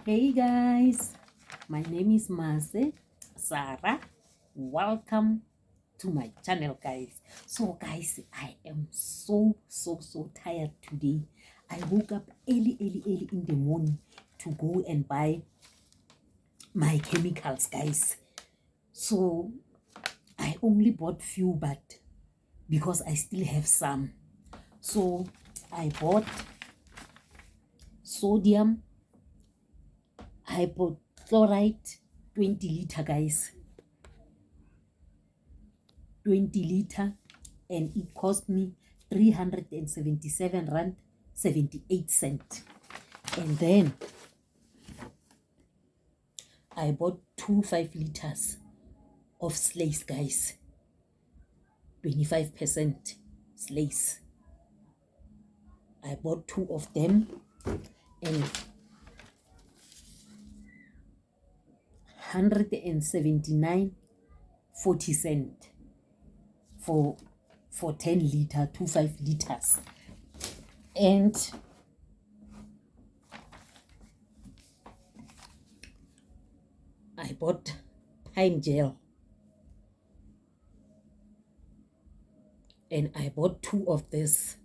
Hey guys, my name is Sarah. Welcome to my channel, guys. So guys, I am so tired today. I woke up early in the morning to go and buy my chemicals, guys. So I only bought few, but because I still have some, so I bought sodium hypochlorite 20 liter, guys. 20 liter, and it cost me 377 rand 78 cent. And then I bought 5 liters of slace, guys. 25% slace. I bought 2 of them, and 179.40 cent for 10 liter, 5 liters. And I bought pine gel, and I bought 2 of this.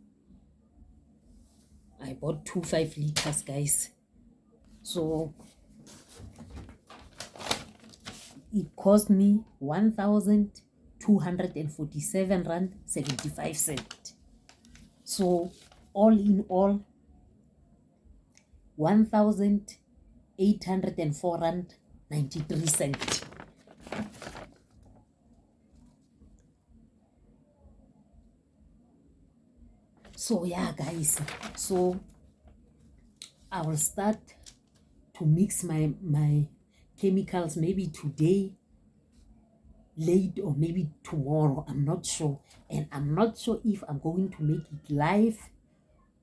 I bought 5 liters, guys. So it cost me 1,247 rand 75 cent. So all in all, 1,804 rand 93 cent. So yeah, guys, so I will start to mix my chemicals maybe today, late, or maybe tomorrow. I'm not sure, and I'm not sure if I'm going to make it live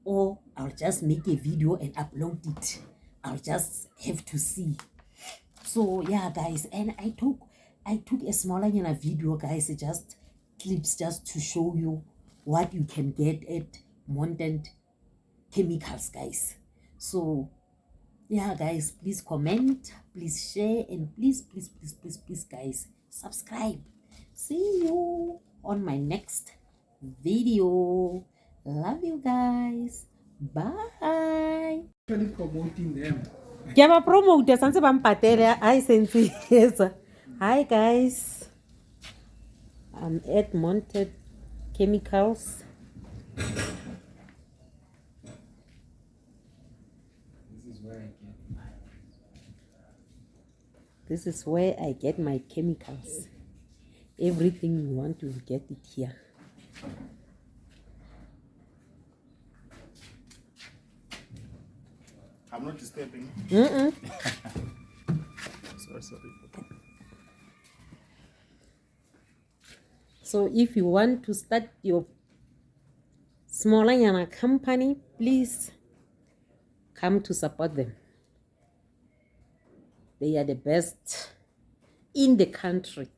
or I'll just make a video and upload it. I'll just have to see. So yeah, guys, and I took a smaller video, guys, just clips just to show you what you can get at Mountant chemicals, guys. So yeah, guys, please comment, please share, and please guys, subscribe. See you on my next video. Love you guys. Bye. Actually promoting them. Yeah, promote sanse bampatele. Hi, sensi. Yes. Hi guys. I'm at Mountain chemicals. This is where I get my chemicals. Everything you want to get it here. I'm not disturbing. Sorry. So if you want to start your smaller company, please come to support them. They are the best in the country.